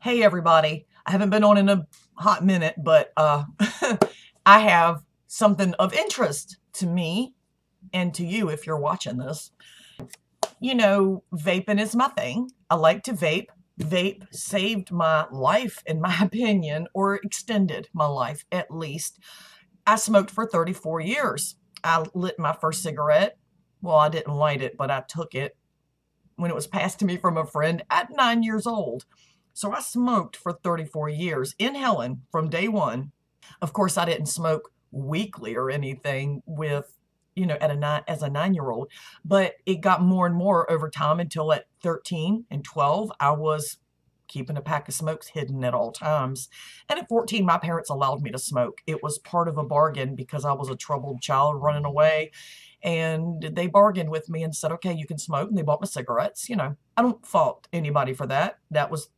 Hey everybody. I haven't been on in a hot minute, but I have something of interest to me and to you if you're watching this. You know, vaping is my thing. I like to vape. Vape saved my life, in my opinion, or extended my life at least. I smoked for 34 years. I lit my first cigarette. Well, I didn't light it, but I took it when it was passed to me from a friend at 9 years old. So I smoked for 34 years, inhaling from day one. Of course, I didn't smoke weekly or anything with, as a 9-year-old, but it got more and more over time until at 13 and 12, I was keeping a pack of smokes hidden at all times. And at 14, my parents allowed me to smoke. It was part of a bargain because I was a troubled child running away. And they bargained with me and said, okay, you can smoke. And they bought me cigarettes. I don't fault anybody for that. That was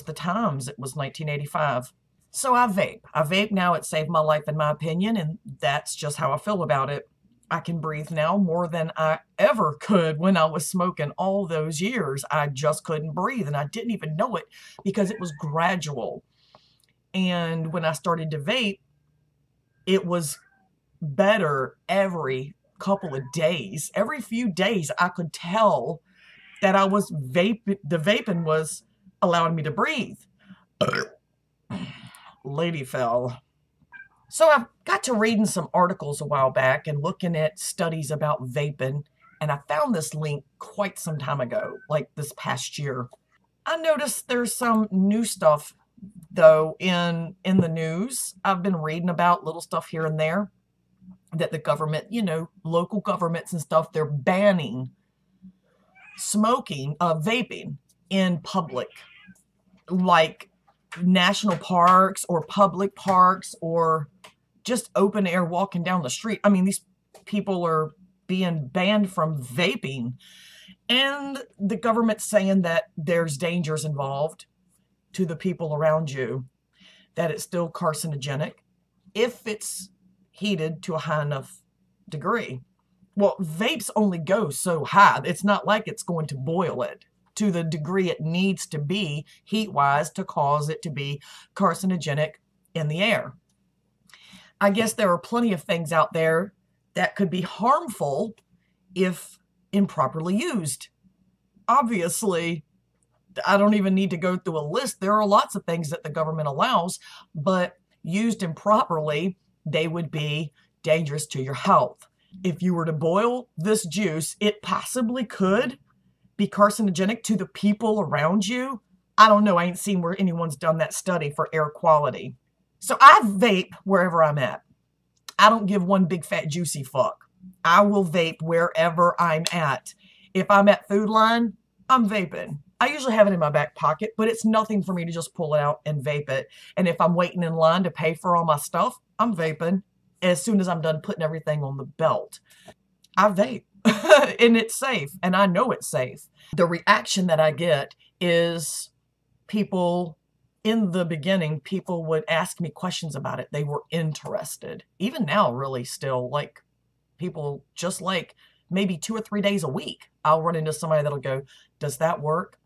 the times. It was 1985. So I vape. I vape now. It saved my life, in my opinion. And that's just how I feel about it. I can breathe now more than I ever could when I was smoking all those years. I just couldn't breathe, and I didn't even know it because it was gradual. And when I started to vape, it was better every couple of days. Every few days, I could tell that I was vaping. The vaping was allowing me to breathe. Lady fell. So I got to reading some articles a while back and looking at studies about vaping, and I found this link quite some time ago, like this past year. I noticed there's some new stuff, though, in the news. I've been reading about little stuff here and there that the government, local governments and stuff, they're banning smoking, vaping in public, like national parks or public parks or just open air walking down the street. I mean, these people are being banned from vaping, and the government's saying that there's dangers involved to the people around you, that it's still carcinogenic if it's heated to a high enough degree. Well, vapes only go so high. It's not like it's going to boil it to the degree it needs to be heat-wise to cause it to be carcinogenic in the air. I guess there are plenty of things out there that could be harmful if improperly used. Obviously, I don't even need to go through a list. There are lots of things that the government allows, but used improperly, they would be dangerous to your health. If you were to boil this juice, it possibly could be carcinogenic to the people around you. I don't know. I ain't seen where anyone's done that study for air quality. So I vape wherever I'm at. I don't give one big fat juicy fuck. I will vape wherever I'm at. If I'm at Food Line, I'm vaping. I usually have it in my back pocket, but it's nothing for me to just pull it out and vape it. And if I'm waiting in line to pay for all my stuff, I'm vaping as soon as I'm done putting everything on the belt. I vape. And it's safe, and I know it's safe. The reaction that I get is people, in the beginning, people would ask me questions about it. They were interested. Even now, really, still, like, people just like maybe 2 or 3 days a week, I'll run into somebody that'll go, does that work?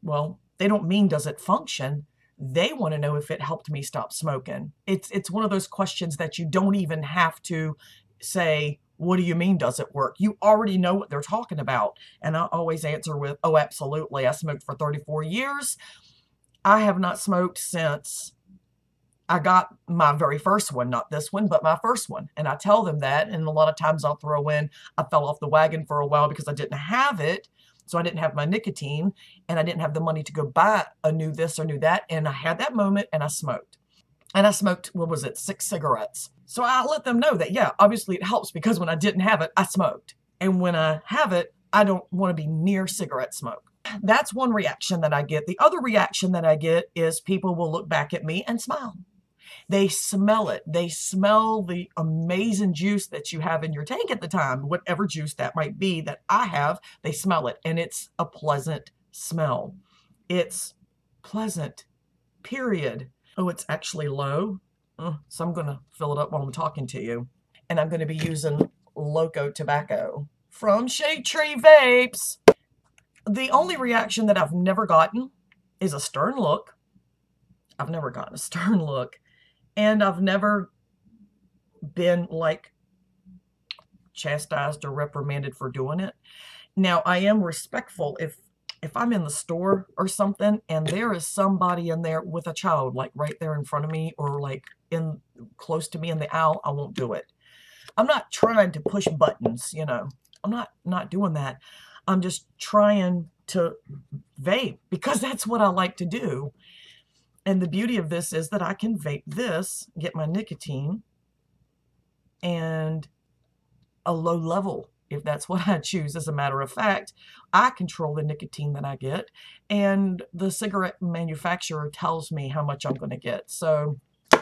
Well, they don't mean does it function. They want to know if it helped me stop smoking. It's one of those questions that you don't even have to say, what do you mean, does it work? You already know what they're talking about. And I always answer with, oh, absolutely. I smoked for 34 years. I have not smoked since I got my very first one, not this one, but my first one. And I tell them that. And a lot of times I'll throw in, I fell off the wagon for a while because I didn't have it. So I didn't have my nicotine, and I didn't have the money to go buy a new this or new that. And I had that moment, and I smoked. And I smoked, what was it, 6 cigarettes. So I let them know that, yeah, obviously it helps because when I didn't have it, I smoked. And when I have it, I don't want to be near cigarette smoke. That's one reaction that I get. The other reaction that I get is people will look back at me and smile. They smell it. They smell the amazing juice that you have in your tank at the time, whatever juice that might be that I have, they smell it. And it's a pleasant smell. It's pleasant, period. Oh, it's actually low. So I'm going to fill it up while I'm talking to you. And I'm going to be using Loco Tobacco from Shade Tree Vapes. The only reaction that I've never gotten is a stern look. I've never gotten a stern look, and I've never been like chastised or reprimanded for doing it. Now, I am respectful if I'm in the store or something and there is somebody in there with a child, like right there in front of me or like in close to me in the aisle, I won't do it. I'm not trying to push buttons, you know. I'm not doing that. I'm just trying to vape because that's what I like to do. And the beauty of this is that I can vape this, get my nicotine, and a low level, if that's what I choose. As a matter of fact, I control the nicotine that I get, and the cigarette manufacturer tells me how much I'm going to get. So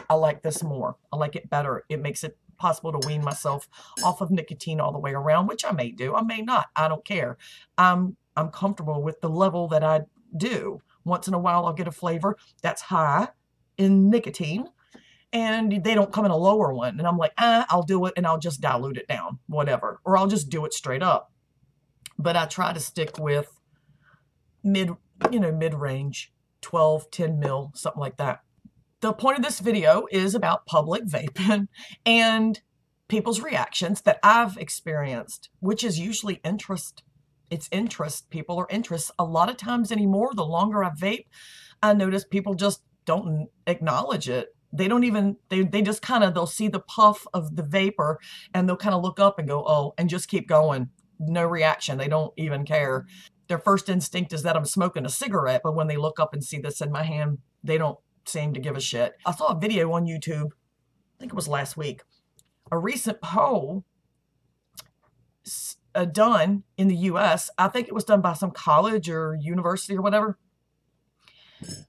I like this more. I like it better. It makes it possible to wean myself off of nicotine all the way around, which I may do. I may not. I don't care. I'm comfortable with the level that I do. Once in a while, I'll get a flavor that's high in nicotine, and they don't come in a lower one. And I'm like, I'll do it, and I'll just dilute it down, whatever. Or I'll just do it straight up. But I try to stick with mid-range, 12, 10 mil, something like that. The point of this video is about public vaping and people's reactions that I've experienced, which is usually interest. It's interest. People are interest. A lot of times anymore, the longer I vape, I notice people just don't acknowledge it. They don't even, they just kind of, they'll see the puff of the vapor and they'll kind of look up and go, oh, and just keep going. No reaction. They don't even care. Their first instinct is that I'm smoking a cigarette, but when they look up and see this in my hand, they don't seem to give a shit. I saw a video on YouTube, I think it was last week, a recent poll done in the US, I think it was done by some college or university or whatever,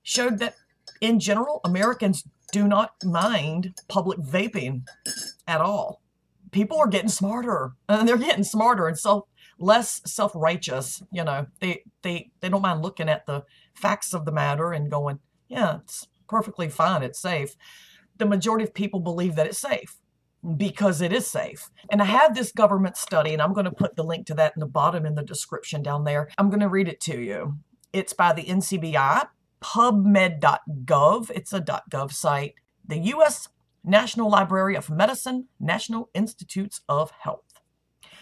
showed that in general, Americans do not mind public vaping at all. People are getting smarter, and they're getting smarter and less self-righteous. You know, they don't mind looking at the facts of the matter and going, yeah, it's perfectly fine, it's safe. The majority of people believe that it's safe because it is safe. And I have this government study, and I'm going to put the link to that in the bottom in the description down there. I'm going to read it to you. It's by the NCBI, pubmed.gov. It's a .gov site. The U.S. National Library of Medicine, National Institutes of Health.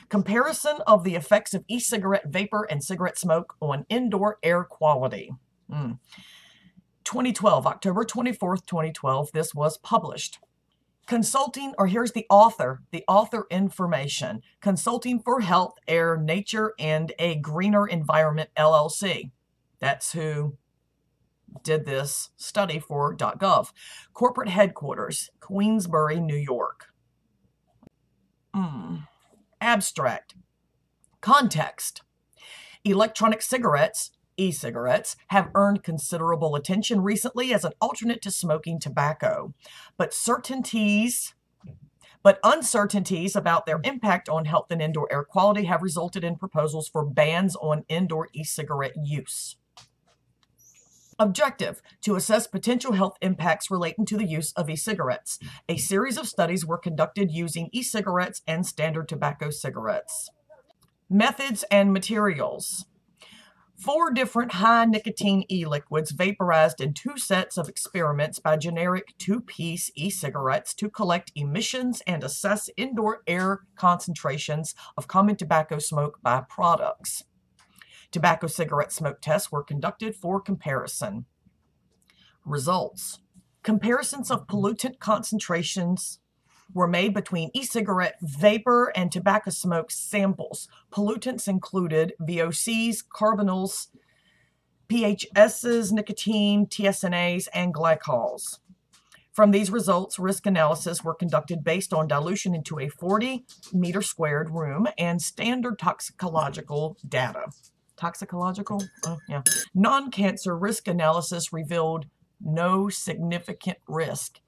Comparison of the effects of e-cigarette vapor and cigarette smoke on indoor air quality. 2012, October 24th, 2012, this was published. Consulting, or here's the author information. Consulting for Health, Air, Nature, and a Greener Environment, LLC. That's who did this study for .gov. Corporate headquarters, Queensbury, New York. Abstract. Context. Electronic cigarettes, e-cigarettes, have earned considerable attention recently as an alternate to smoking tobacco. But uncertainties about their impact on health and indoor air quality have resulted in proposals for bans on indoor e-cigarette use. Objective: to assess potential health impacts relating to the use of e-cigarettes. A series of studies were conducted using e-cigarettes and standard tobacco cigarettes. Methods and materials. 4 different high-nicotine e-liquids vaporized in 2 sets of experiments by generic 2-piece e-cigarettes to collect emissions and assess indoor air concentrations of common tobacco smoke by products. Tobacco cigarette smoke tests were conducted for comparison. Results. Comparisons of pollutant concentrations were made between e-cigarette vapor and tobacco smoke samples. Pollutants included VOCs, carbonyls, PHSs, nicotine, TSNAs, and glycols. From these results, risk analysis were conducted based on dilution into a 40-meter squared room and standard toxicological data. Toxicological? Oh, yeah. Non-cancer risk analysis revealed no significant risk.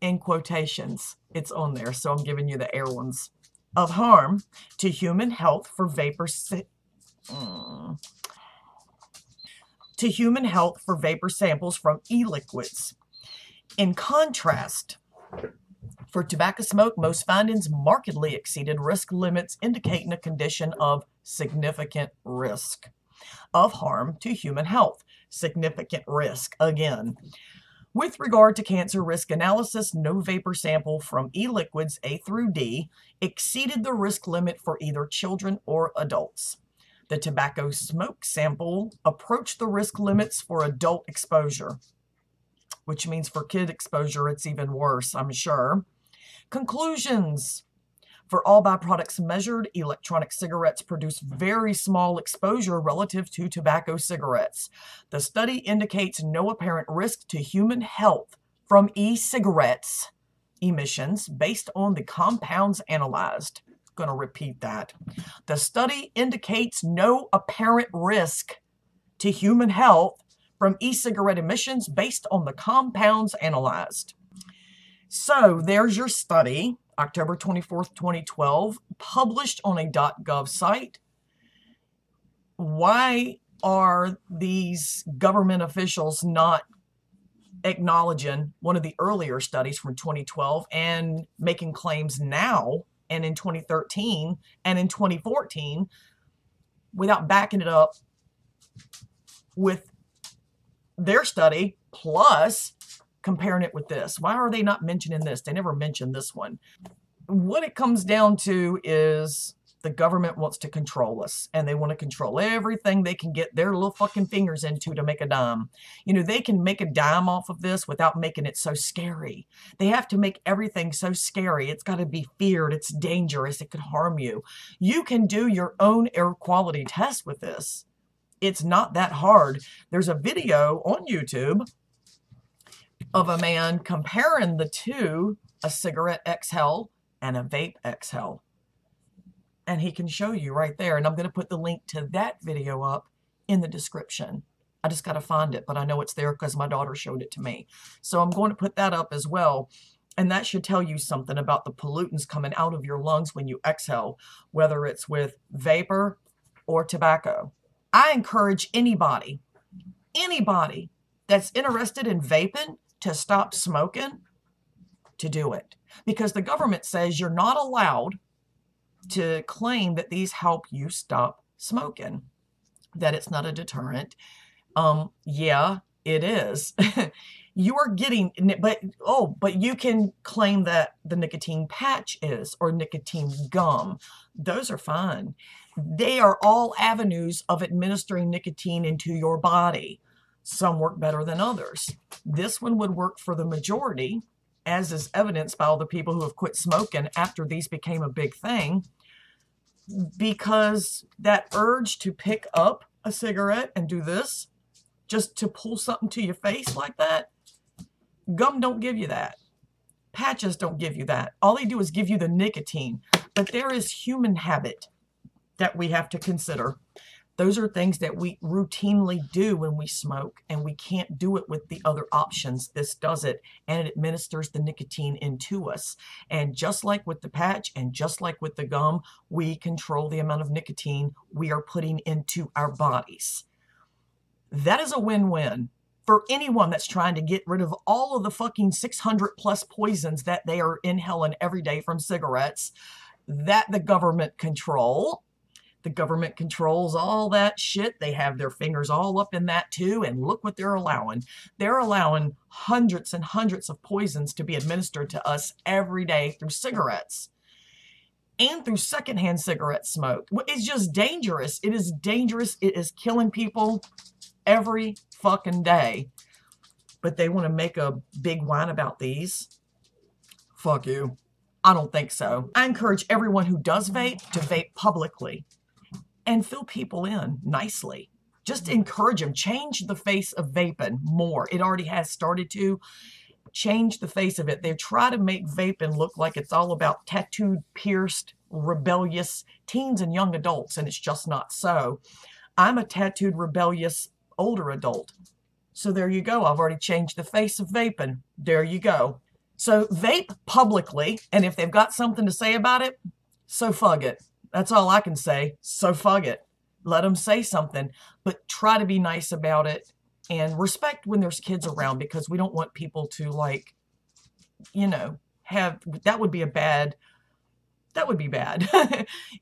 In quotations, it's on there, so I'm giving you the air ones. Of harm to human health for vapor samples from e-liquids. In contrast, for tobacco smoke, most findings markedly exceeded risk limits, indicating a condition of significant risk of harm to human health. Significant risk, again. With regard to cancer risk analysis, no vapor sample from e-liquids A through D exceeded the risk limit for either children or adults. The tobacco smoke sample approached the risk limits for adult exposure, which means for kid exposure, it's even worse, I'm sure. Conclusions. For all byproducts measured, electronic cigarettes produce very small exposure relative to tobacco cigarettes. The study indicates no apparent risk to human health from e-cigarettes emissions based on the compounds analyzed. I'm going to repeat that. The study indicates no apparent risk to human health from e-cigarette emissions based on the compounds analyzed. So there's your study. October 24th, 2012, published on a .gov site. Why are these government officials not acknowledging one of the earlier studies from 2012 and making claims now and in 2013 and in 2014 without backing it up with their study plus comparing it with this? Why are they not mentioning this? They never mentioned this one. What it comes down to is the government wants to control us, and they want to control everything they can get their little fucking fingers into to make a dime. You know, they can make a dime off of this without making it so scary. They have to make everything so scary. It's got to be feared. It's dangerous. It could harm you. You can do your own air quality test with this. It's not that hard. There's a video on YouTube of a man comparing the two, a cigarette exhale and a vape exhale. And he can show you right there. And I'm going to put the link to that video up in the description. I just got to find it, but I know it's there because my daughter showed it to me. So I'm going to put that up as well. And that should tell you something about the pollutants coming out of your lungs when you exhale, whether it's with vapor or tobacco. I encourage anybody that's interested in vaping to stop smoking, to do it. Because the government says you're not allowed to claim that these help you stop smoking, that it's not a deterrent. Yeah, it is. You are getting, but you can claim that the nicotine patch is, or nicotine gum. Those are fine. They are all avenues of administering nicotine into your body. Some work better than others. This one would work for the majority, as is evidenced by all the people who have quit smoking after these became a big thing, because that urge to pick up a cigarette and do this, just to pull something to your face like that, gum don't give you that. Patches don't give you that. All they do is give you the nicotine. But there is human habit that we have to consider. Those are things that we routinely do when we smoke, and we can't do it with the other options. This does it, and it administers the nicotine into us. And just like with the patch and just like with the gum, we control the amount of nicotine we are putting into our bodies. That is a win-win for anyone that's trying to get rid of all of the fucking 600 plus poisons that they are inhaling every day from cigarettes that the government control. The government controls all that shit. They have their fingers all up in that too. And look what they're allowing. They're allowing hundreds and hundreds of poisons to be administered to us every day through cigarettes and through secondhand cigarette smoke. It's just dangerous. It is dangerous. It is killing people every fucking day. But they want to make a big whine about these. Fuck you. I don't think so. I encourage everyone who does vape to vape publicly and fill people in nicely. Just encourage them. Change the face of vaping more. It already has started to. Change the face of it. They try to make vaping look like it's all about tattooed, pierced, rebellious teens and young adults, and it's just not so. I'm a tattooed, rebellious, older adult. So there you go. I've already changed the face of vaping. There you go. So vape publicly, and if they've got something to say about it, so fuck it. That's all I can say. So fuck it. Let them say something, but try to be nice about it and respect when there's kids around, because we don't want people to, like, you know, have, that would be bad.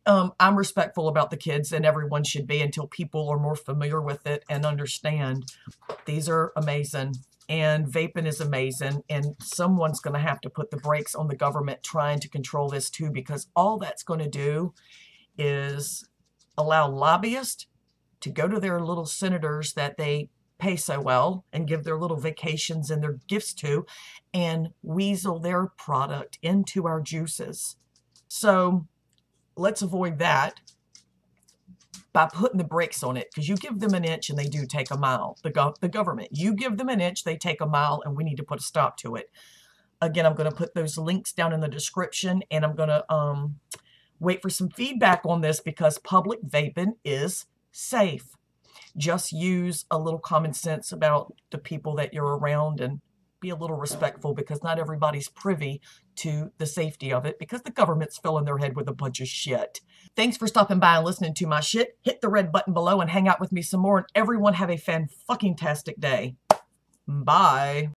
I'm respectful about the kids, and everyone should be, until people are more familiar with it and understand. These are amazing. and vaping is amazing, and someone's going to have to put the brakes on the government trying to control this too, because all that's going to do is allow lobbyists to go to their little senators that they pay so well and give their little vacations and their gifts to, and weasel their product into our juices. So let's avoid that by putting the brakes on it, because you give them an inch and they do take a mile. The government, you give them an inch, they take a mile, and we need to put a stop to it. Again, I'm going to put those links down in the description, and I'm going to wait for some feedback on this, because public vaping is safe. Just use a little common sense about the people that you're around, and be a little respectful, because not everybody's privy to the safety of it, because the government's filling their head with a bunch of shit. Thanks for stopping by and listening to my shit. Hit the red button below and hang out with me some more, and everyone have a fan-fucking-tastic day. Bye.